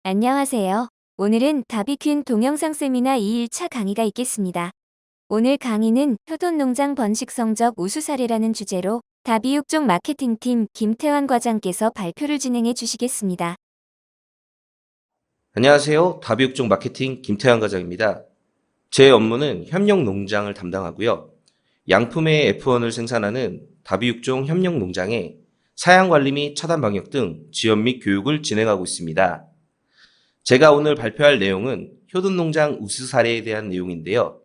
안녕하세요. 오늘은 다비큄 동영상 세미나 2일차 강의가 있겠습니다. 오늘 강의는 효돈농장 번식 성적 우수 사례라는 주제로 다비육종 마케팅팀 김태환 과장께서 발표를 진행해 주시겠습니다. 안녕하세요. 다비육종 마케팅 김태환 과장입니다. 제 업무는 협력 농장을 담당하고요. 양품의 F1을 생산하는 다비육종 협력 농장에 사양 관리 및 차단 방역 등 지원 및 교육을 진행하고 있습니다. 제가 오늘 발표할 내용은 효돈 농장 우수 사례에 대한 내용인데요.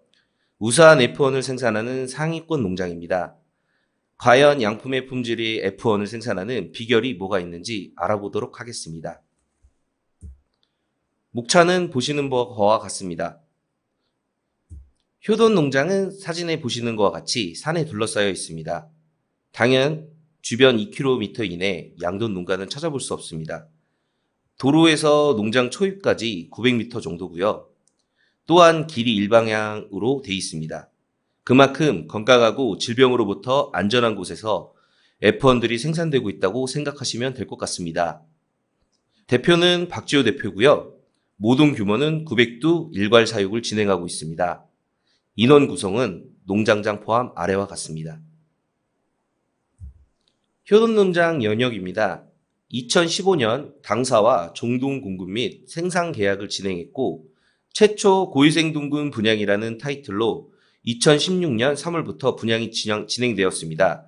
우수한 F1을 생산하는 상위권 농장입니다. 과연 양품의 품질이 F1을 생산하는 비결이 뭐가 있는지 알아보도록 하겠습니다. 목차는 보시는 바와 같습니다. 효돈 농장은 사진에 보시는 것과 같이 산에 둘러싸여 있습니다. 당연 주변 2km 이내 양돈 농가는 찾아볼 수 없습니다. 도로에서 농장 초입까지 900m 정도고요. 또한 길이 일방향으로 돼 있습니다. 그만큼 건강하고 질병으로부터 안전한 곳에서 F1들이 생산되고 있다고 생각하시면 될 것 같습니다. 대표는 박지호 대표고요. 모동 규모는 900두 일괄 사육을 진행하고 있습니다. 인원 구성은 농장장 포함 아래와 같습니다. 효돈농장 연역입니다. 2015년 당사와 종동 공급 및 생산 계약을 진행했고 최초 고위생 둥근 분양이라는 타이틀로 2016년 3월부터 분양이 진행되었습니다.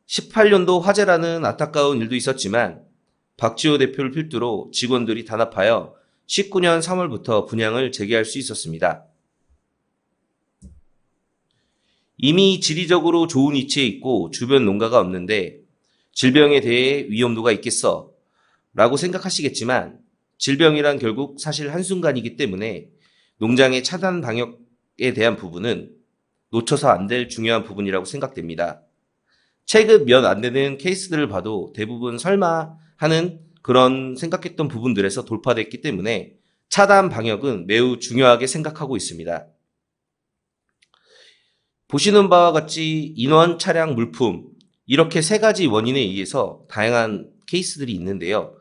18년도 화재라는 안타까운 일도 있었지만 박지호 대표를 필두로 직원들이 단합하여 19년 3월부터 분양을 재개할 수 있었습니다. 이미 지리적으로 좋은 위치에 있고 주변 농가가 없는데 질병에 대해 위험도가 있겠어 라고 생각하시겠지만 질병이란 결국 사실 한순간이기 때문에 농장의 차단 방역에 대한 부분은 놓쳐서 안 될 중요한 부분이라고 생각됩니다. 체급 몇 안 되는 케이스들을 봐도 대부분 설마 하는 그런 생각했던 부분들에서 돌파됐기 때문에 차단 방역은 매우 중요하게 생각하고 있습니다. 보시는 바와 같이 인원, 차량, 물품 이렇게 세 가지 원인에 의해서 다양한 케이스들이 있는데요.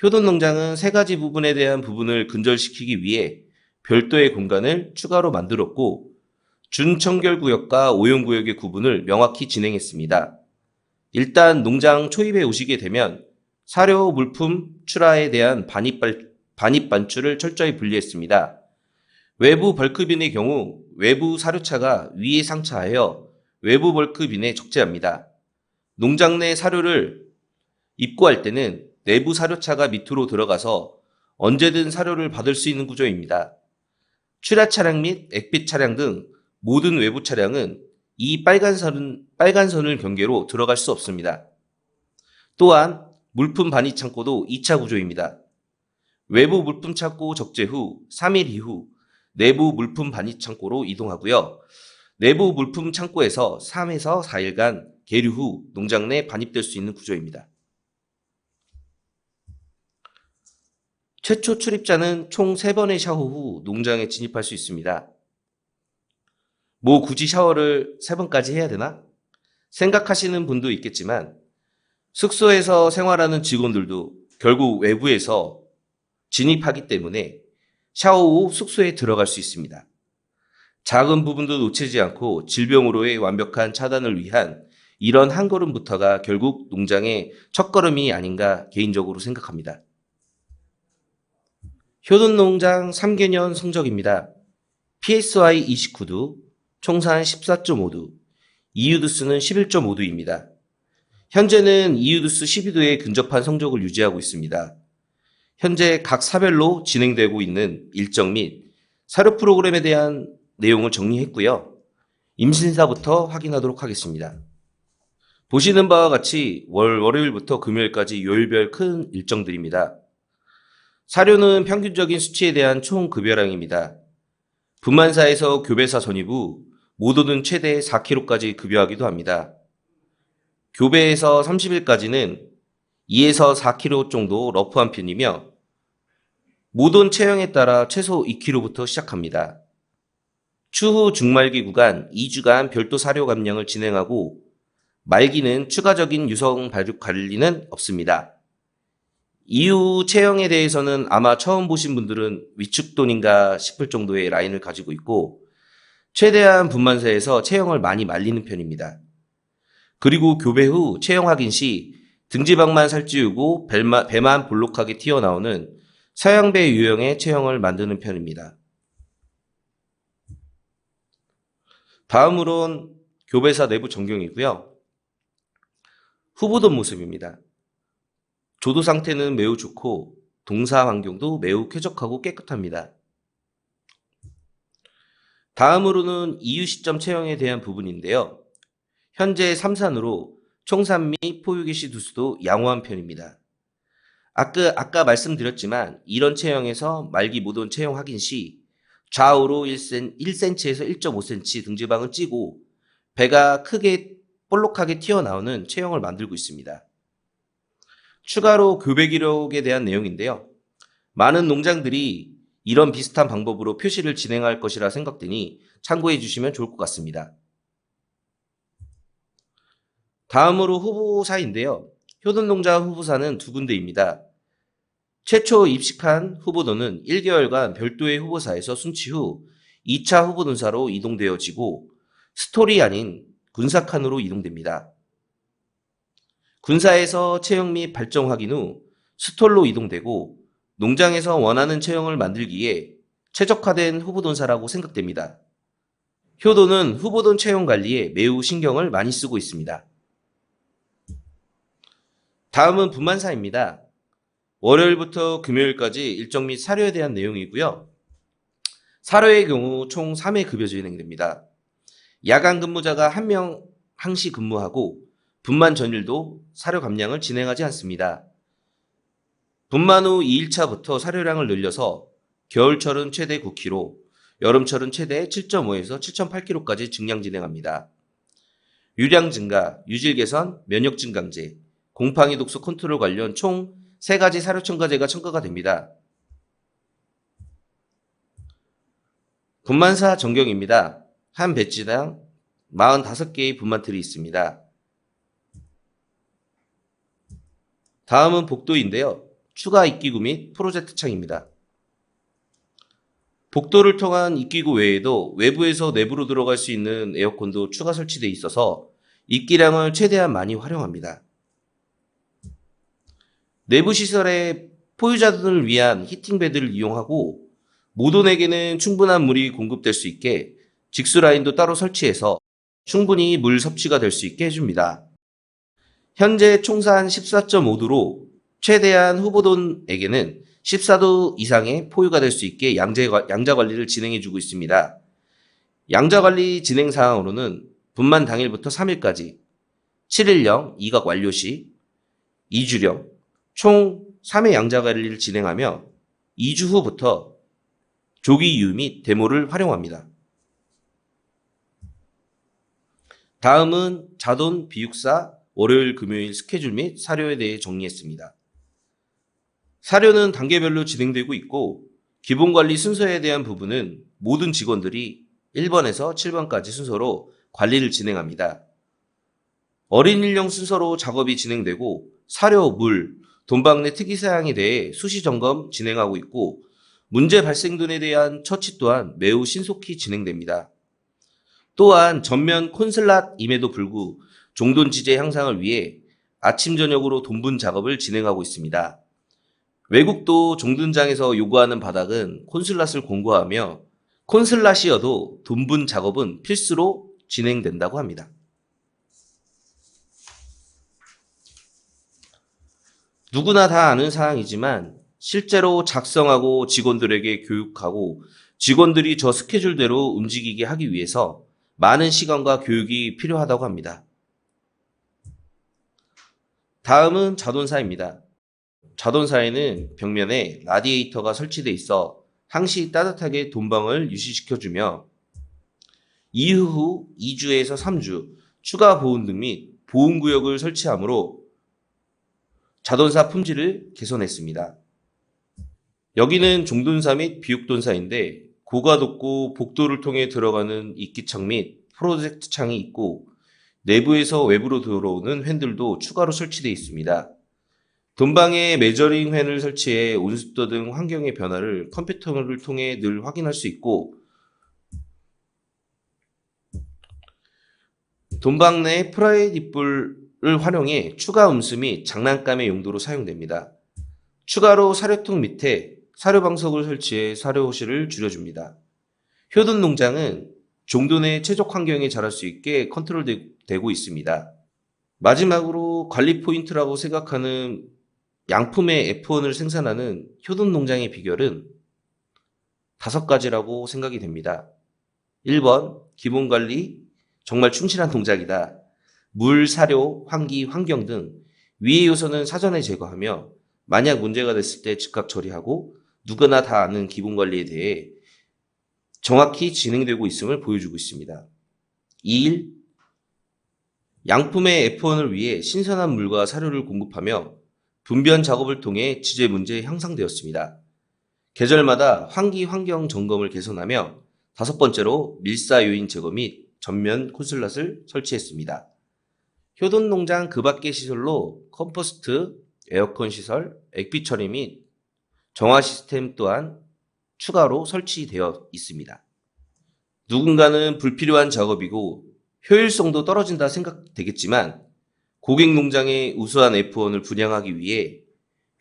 효돈 농장은 세 가지 부분에 대한 부분을 근절시키기 위해 별도의 공간을 추가로 만들었고 준청결구역과 오염구역의 구분을 명확히 진행했습니다. 일단 농장 초입에 오시게 되면 사료 물품 출하에 대한 반입 반출을 철저히 분리했습니다. 외부 벌크빈의 경우 외부 사료차가 위에 상차하여 외부 벌크빈에 적재합니다. 농장 내 사료를 입고할 때는 내부 사료차가 밑으로 들어가서 언제든 사료를 받을 수 있는 구조입니다. 출하 차량 및 액빛 차량 등 모든 외부 차량은 이 빨간 선을 경계로 들어갈 수 없습니다. 또한 물품 반입 창고도 2차 구조입니다. 외부 물품 창고 적재 후 3일 이후 내부 물품 반입 창고로 이동하고요. 내부 물품 창고에서 3에서 4일간 계류 후 농장 내 반입될 수 있는 구조입니다. 최초 출입자는 총 3번의 샤워 후 농장에 진입할 수 있습니다. 뭐 굳이 샤워를 3번까지 해야 되나? 생각하시는 분도 있겠지만 숙소에서 생활하는 직원들도 결국 외부에서 진입하기 때문에 샤워 후 숙소에 들어갈 수 있습니다. 작은 부분도 놓치지 않고 질병으로의 완벽한 차단을 위한 이런 한 걸음부터가 결국 농장의 첫걸음이 아닌가 개인적으로 생각합니다. 효돈농장 3개년 성적입니다. PSI 29두, 총산 14.5두, 이유두수는 11.5두입니다. 현재는 이유두수 12두에 근접한 성적을 유지하고 있습니다. 현재 각 사별로 진행되고 있는 일정 및 사료 프로그램에 대한 내용을 정리했고요. 임신사부터 확인하도록 하겠습니다. 보시는 바와 같이 월요일부터 금요일까지 요일별 큰 일정들입니다. 사료는 평균적인 수치에 대한 총 급여량입니다. 분만사에서 교배사 선입 후 모도는 최대 4kg까지 급여하기도 합니다. 교배에서 30일까지는 2에서 4kg 정도 러프한 편이며 모돈 체형에 따라 최소 2kg부터 시작합니다. 추후 중말기 구간 2주간 별도 사료 감량을 진행하고 말기는 추가적인 유성 발육 관리는 없습니다. 이후 체형에 대해서는 아마 처음 보신 분들은 위축돈인가 싶을 정도의 라인을 가지고 있고 최대한 분만사에서 체형을 많이 말리는 편입니다. 그리고 교배 후 체형 확인 시 등지방만 살찌우고 배만 볼록하게 튀어나오는 서양배 유형의 체형을 만드는 편입니다. 다음으론 교배사 내부 전경이고요. 후보돈 모습입니다. 조도 상태는 매우 좋고 동사 환경도 매우 쾌적하고 깨끗합니다. 다음으로는 이유 시점 체형에 대한 부분인데요. 현재 3산으로 총산 및 포유 개시 두수도 양호한 편입니다. 아까 말씀드렸지만 이런 체형에서 말기 못 온 체형 확인 시 좌우로 1cm에서 1.5cm 등지방은 찌고 배가 크게 볼록하게 튀어나오는 체형을 만들고 있습니다. 추가로 교배 기록에 대한 내용인데요. 많은 농장들이 이런 비슷한 방법으로 표시를 진행할 것이라 생각되니 참고해 주시면 좋을 것 같습니다. 다음으로 후보사인데요. 효돈농장 후보사는 두 군데입니다. 최초 입식한 후보돈은 1개월간 별도의 후보사에서 순치 후 2차 후보돈사로 이동되어지고 스톨이 아닌 군사칸으로 이동됩니다. 군사에서 체형 및 발정 확인 후 스톨로 이동되고 농장에서 원하는 체형을 만들기에 최적화된 후보돈사라고 생각됩니다. 효도는 후보돈 체형 관리에 매우 신경을 많이 쓰고 있습니다. 다음은 분만사입니다. 월요일부터 금요일까지 일정 및 사료에 대한 내용이고요. 사료의 경우 총 3회 급여 진행됩니다. 야간 근무자가 1명 항시 근무하고 분만 전일도 사료 감량을 진행하지 않습니다. 분만 후 2일차부터 사료량을 늘려서 겨울철은 최대 9kg, 여름철은 최대 7.5에서 7.8kg까지 증량 진행합니다. 유량 증가, 유질 개선, 면역 증강제, 곰팡이 독소 컨트롤 관련 총 3가지 사료 첨가제가 첨가가 됩니다. 분만사 전경입니다. 한 배지당 45개의 분만틀이 있습니다. 다음은 복도인데요. 추가 이끼구 및 프로젝트 창입니다. 복도를 통한 이끼구 외에도 외부에서 내부로 들어갈 수 있는 에어컨도 추가 설치되어 있어서 이끼량을 최대한 많이 활용합니다. 내부 시설에 포유자들을 위한 히팅베드를 이용하고 모돈에게는 충분한 물이 공급될 수 있게 직수 라인도 따로 설치해서 충분히 물 섭취가 될 수 있게 해줍니다. 현재 총산 14.5도로 최대한 후보돈에게는 14도 이상의 포유가 될 수 있게 양자 관리를 진행해주고 있습니다. 양자 관리 진행 사항으로는 분만 당일부터 3일까지 7일령 이각 완료 시 2주령 총 3회 양자 관리를 진행하며 2주 후부터 조기 유유 및 데모를 활용합니다. 다음은 자돈 비육사 월요일 금요일 스케줄 및 사료에 대해 정리했습니다. 사료는 단계별로 진행되고 있고 기본관리 순서에 대한 부분은 모든 직원들이 1번에서 7번까지 순서로 관리를 진행합니다. 어린 인력 순서로 작업이 진행되고 사료, 물, 돈박내 특이사항에 대해 수시 점검 진행하고 있고 문제 발생 등에 대한 처치 또한 매우 신속히 진행됩니다. 또한 전면 콘슬랏임에도 불구 종돈 지제 향상을 위해 아침 저녁으로 돈분 작업을 진행하고 있습니다. 외국도 종둔장에서 요구하는 바닥은 콘슬랏을 공고하며 콘슬랏이어도 돈분 작업은 필수로 진행된다고 합니다. 누구나 다 아는 사항이지만 실제로 작성하고 직원들에게 교육하고 직원들이 저 스케줄대로 움직이게 하기 위해서 많은 시간과 교육이 필요하다고 합니다. 다음은 자돈사입니다. 자돈사에는 벽면에 라디에이터가 설치되어 있어 항시 따뜻하게 돈방을 유지시켜주며 이후 2주에서 3주 추가 보온등 및 보온구역을 설치하므로 자돈사 품질을 개선했습니다. 여기는 종돈사 및 비육돈사인데 고가 높고 복도를 통해 들어가는 이끼창 및 프로젝트 창이 있고 내부에서 외부로 들어오는 팬들도 추가로 설치되어 있습니다. 돈방에 메저링 펜을 설치해 온습도 등 환경의 변화를 컴퓨터를 통해 늘 확인할 수 있고, 돈방 내 프라이빗 불을 활용해 추가 음수 및 장난감의 용도로 사용됩니다. 추가로 사료통 밑에 사료 방석을 설치해 사료 호실을 줄여줍니다. 효돈 농장은 종도 내 최적 환경에 자랄 수 있게 컨트롤되고 있습니다. 마지막으로 관리 포인트라고 생각하는 양품의 F1을 생산하는 효돈 농장의 비결은 5가지라고 생각이 됩니다. 1번, 기본 관리, 정말 충실한 동작이다. 물, 사료, 환기, 환경 등 위의 요소는 사전에 제거하며 만약 문제가 됐을 때 즉각 처리하고 누구나 다 아는 기본 관리에 대해 정확히 진행되고 있음을 보여주고 있습니다. 2일, 양품의 F1을 위해 신선한 물과 사료를 공급하며 분변 작업을 통해 지제 문제 향상되었습니다. 계절마다 환기 환경 점검을 개선하며 5번째로 밀사 요인 제거 및 전면 콘슬렛을 설치했습니다. 효돈 농장 그 밖의 시설로 컴포스트, 에어컨 시설, 액비 처리 및 정화 시스템 또한 추가로 설치되어 있습니다. 누군가는 불필요한 작업이고 효율성도 떨어진다 생각되겠지만 고객 농장의 우수한 F1을 분양하기 위해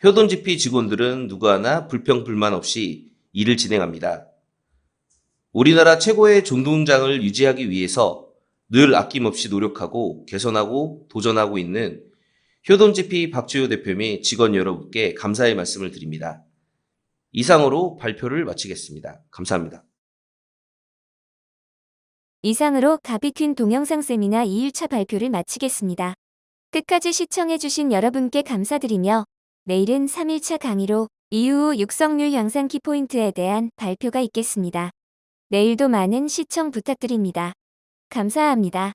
효돈지피 직원들은 누구 하나 불평불만 없이 일을 진행합니다. 우리나라 최고의 종농장을 유지하기 위해서 늘 아낌없이 노력하고 개선하고 도전하고 있는 효돈지피 박주효 대표 및 직원 여러분께 감사의 말씀을 드립니다. 이상으로 발표를 마치겠습니다. 감사합니다. 이상으로 다비튠 동영상 세미나 2일차 발표를 마치겠습니다. 끝까지 시청해주신 여러분께 감사드리며 내일은 3일차 강의로 이후 육성률 향상 키포인트에 대한 발표가 있겠습니다. 내일도 많은 시청 부탁드립니다. 감사합니다.